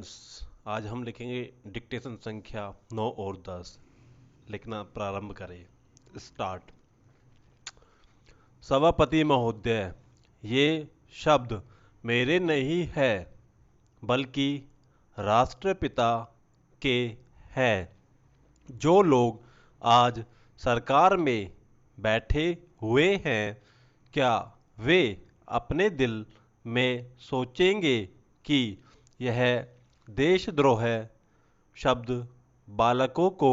Students, आज हम लिखेंगे डिक्टेशन संख्या 9 और 10। लिखना प्रारंभ करें। स्टार्ट। सभापति महोदय, ये शब्द मेरे नहीं है बल्कि राष्ट्रपिता के हैं। जो लोग आज सरकार में बैठे हुए हैं, क्या वे अपने दिल में सोचेंगे कि यह देशद्रोह शब्द बालकों को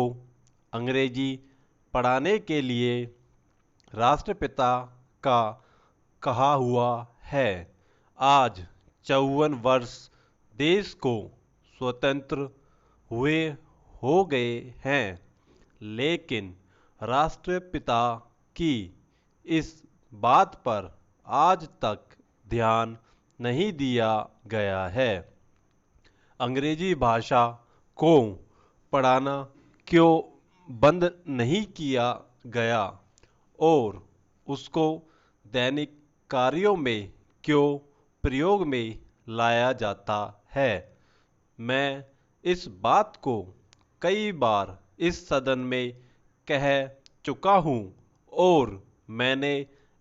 अंग्रेजी पढ़ाने के लिए राष्ट्रपिता का कहा हुआ है? आज 54 वर्ष देश को स्वतंत्र हुए हो गए हैं, लेकिन राष्ट्रपिता की इस बात पर आज तक ध्यान नहीं दिया गया है। अंग्रेजी भाषा को पढ़ाना क्यों बंद नहीं किया गया और उसको दैनिक कार्यों में क्यों प्रयोग में लाया जाता है? मैं इस बात को कई बार इस सदन में कह चुका हूँ और मैंने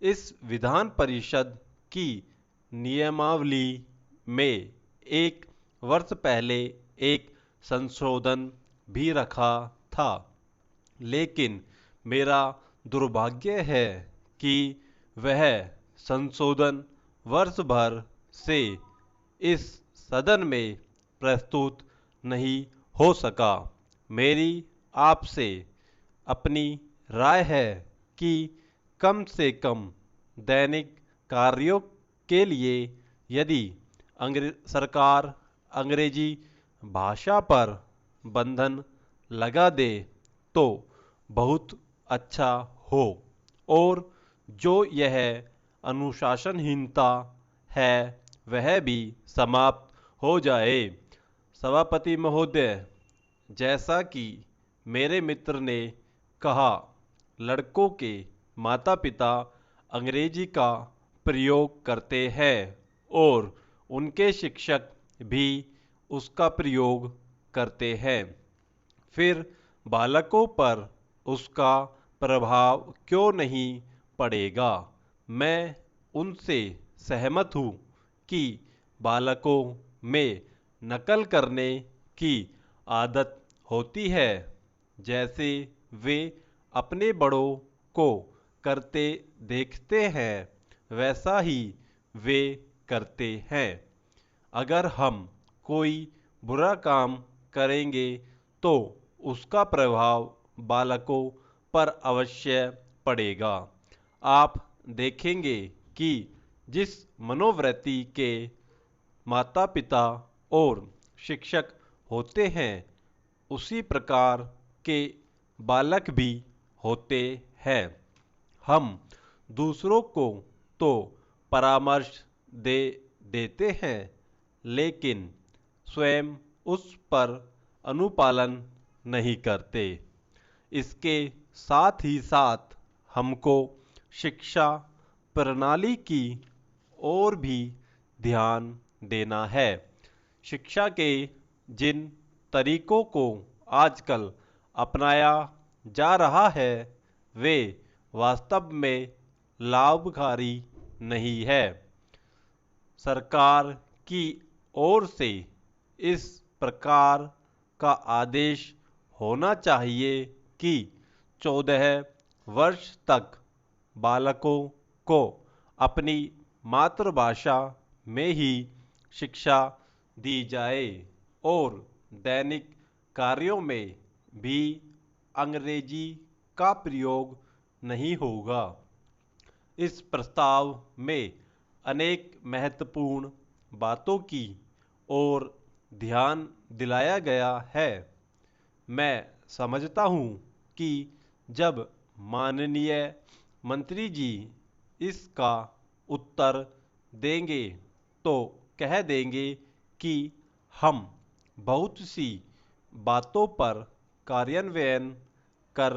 इस विधान परिषद की नियमावली में एक वर्ष पहले एक संशोधन भी रखा था, लेकिन मेरा दुर्भाग्य है कि वह संशोधन वर्ष भर से इस सदन में प्रस्तुत नहीं हो सका। मेरी आपसे अपनी राय है कि कम से कम दैनिक कार्यों के लिए यदि सरकार अंग्रेजी भाषा पर बंधन लगा दे तो बहुत अच्छा हो और जो यह अनुशासनहीनता है वह भी समाप्त हो जाए। सभापति महोदय, जैसा कि मेरे मित्र ने कहा, लड़कों के माता पिता अंग्रेजी का प्रयोग करते हैं और उनके शिक्षक भी उसका प्रयोग करते हैं। फिर बालकों पर उसका प्रभाव क्यों नहीं पड़ेगा? मैं उनसे सहमत हूँ कि बालकों में नकल करने की आदत होती है, जैसे वे अपने बड़ों को करते देखते हैं वैसा ही वे करते हैं। अगर हम कोई बुरा काम करेंगे तो उसका प्रभाव बालकों पर अवश्य पड़ेगा। आप देखेंगे कि जिस मनोवृत्ति के माता पिता और शिक्षक होते हैं, उसी प्रकार के बालक भी होते हैं। हम दूसरों को तो परामर्श दे देते हैं, लेकिन स्वयं उस पर अनुपालन नहीं करते। इसके साथ ही साथ हमको शिक्षा प्रणाली की ओर भी ध्यान देना है। शिक्षा के जिन तरीकों को आजकल अपनाया जा रहा है वे वास्तव में लाभकारी नहीं है। सरकार की ओर से इस प्रकार का आदेश होना चाहिए कि 14 वर्ष तक बालकों को अपनी मातृभाषा में ही शिक्षा दी जाए और दैनिक कार्यों में भी अंग्रेजी का प्रयोग नहीं होगा। इस प्रस्ताव में अनेक महत्वपूर्ण बातों की ओर ध्यान दिलाया गया है। मैं समझता हूँ कि जब माननीय मंत्री जी इसका उत्तर देंगे तो कह देंगे कि हम बहुत सी बातों पर कार्यान्वयन कर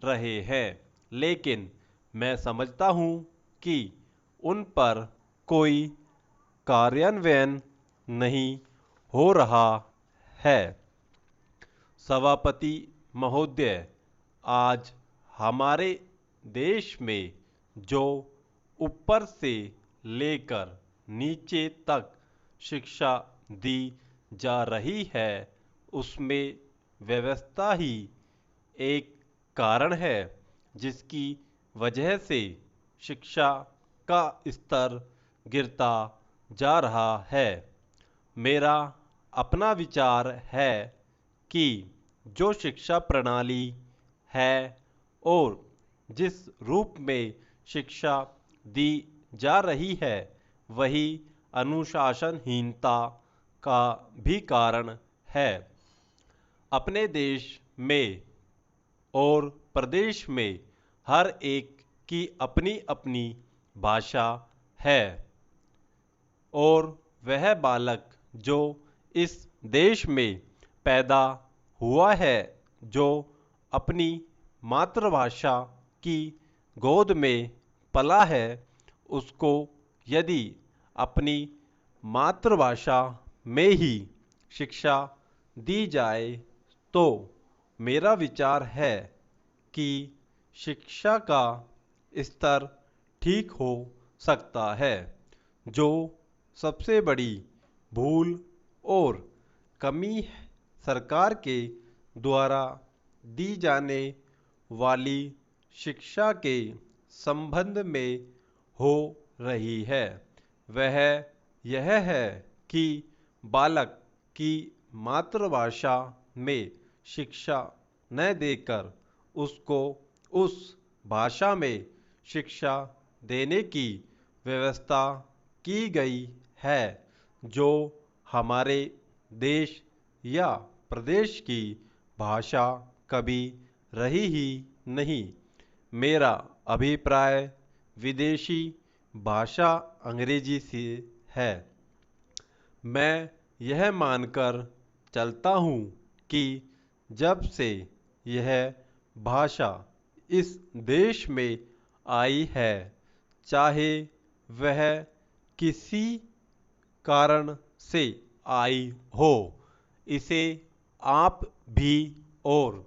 रहे हैं, लेकिन मैं समझता हूँ कि उन पर कोई कार्यान्वयन नहीं हो रहा है। सभापति महोदय, आज हमारे देश में जो ऊपर से लेकर नीचे तक शिक्षा दी जा रही है, उसमें व्यवस्था ही एक कारण है जिसकी वजह से शिक्षा का स्तर गिरता जा रहा है। मेरा अपना विचार है कि जो शिक्षा प्रणाली है और जिस रूप में शिक्षा दी जा रही है, वही अनुशासनहीनता का भी कारण है। अपने देश में और प्रदेश में हर एक की अपनी अपनी भाषा है और वह बालक जो इस देश में पैदा हुआ है, जो अपनी मातृभाषा की गोद में पला है, उसको यदि अपनी मातृभाषा में ही शिक्षा दी जाए तो मेरा विचार है कि शिक्षा का स्तर ठीक हो सकता है। जो सबसे बड़ी भूल और कमी सरकार के द्वारा दी जाने वाली शिक्षा के संबंध में हो रही है, वह यह है कि बालक की मातृभाषा में शिक्षा न देकर उसको उस भाषा में शिक्षा देने की व्यवस्था की गई है, जो हमारे देश या प्रदेश की भाषा कभी रही ही नहीं। मेरा अभिप्राय विदेशी भाषा अंग्रेजी से है। मैं यह मानकर चलता हूँ कि जब से यह भाषा इस देश में आई है, चाहे वह किसी कारण से आई हो, इसे आप भी और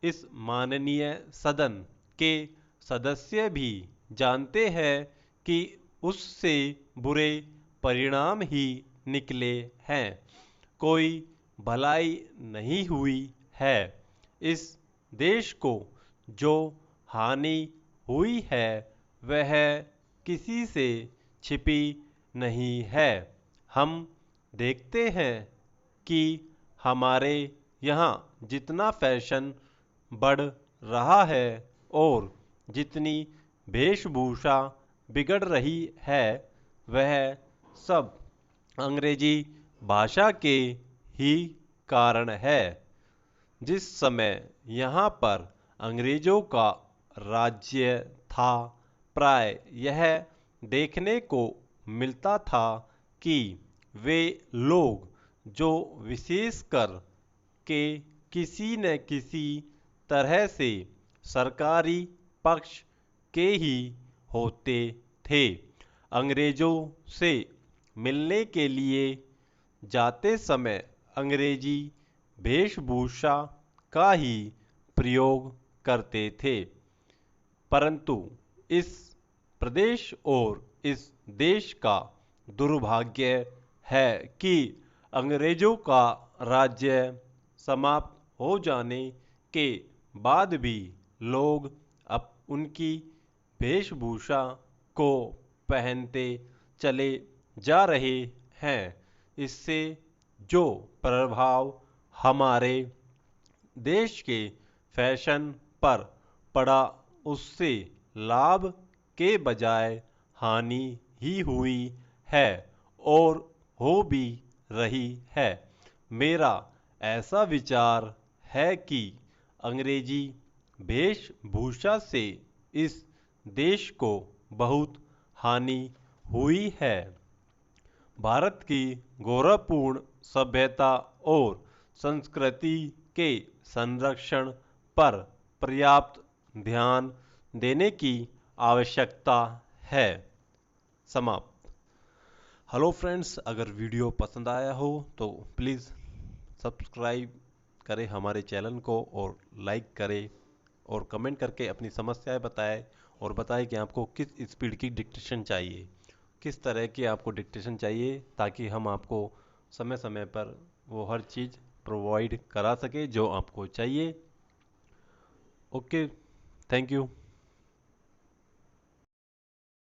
इस माननीय सदन के सदस्य भी जानते हैं कि उससे बुरे परिणाम ही निकले हैं। कोई भलाई नहीं हुई है। इस देश को जो हानि हुई है वह किसी से छिपी नहीं है। हम देखते हैं कि हमारे यहाँ जितना फैशन बढ़ रहा है और जितनी वेशभूषा बिगड़ रही है, वह सब अंग्रेजी भाषा के ही कारण है। जिस समय यहाँ पर अंग्रेजों का राज्य था, प्राय यह देखने को मिलता था कि वे लोग जो विशेषकर के किसी न किसी तरह से सरकारी पक्ष के ही होते थे। अंग्रेजों से मिलने के लिए जाते समय अंग्रेजी वेशभूषा का ही प्रयोग करते थे। परंतु इस प्रदेश और इस देश का दुर्भाग्य है कि अंग्रेजों का राज्य समाप्त हो जाने के बाद भी लोग अब उनकी वेशभूषा को पहनते चले जा रहे हैं। इससे जो प्रभाव हमारे देश के फैशन पर पड़ा, उससे लाभ के बजाय हानि ही हुई है और हो भी रही है। मेरा ऐसा विचार है कि अंग्रेजी वेशभूषा से इस देश को बहुत हानि हुई है। भारत की गौरवपूर्ण सभ्यता और संस्कृति के संरक्षण पर पर्याप्त ध्यान देने की आवश्यकता है। समाप्त। हेलो फ्रेंड्स, अगर वीडियो पसंद आया हो तो प्लीज़ सब्सक्राइब करें हमारे चैनल को और लाइक करें और कमेंट करके अपनी समस्याएं बताएं और बताएं कि आपको किस स्पीड की डिक्टेशन चाहिए, किस तरह की आपको डिक्टेशन चाहिए, ताकि हम आपको समय समय पर वो हर चीज़ प्रोवाइड करा सके जो आपको चाहिए। Okay, thank you.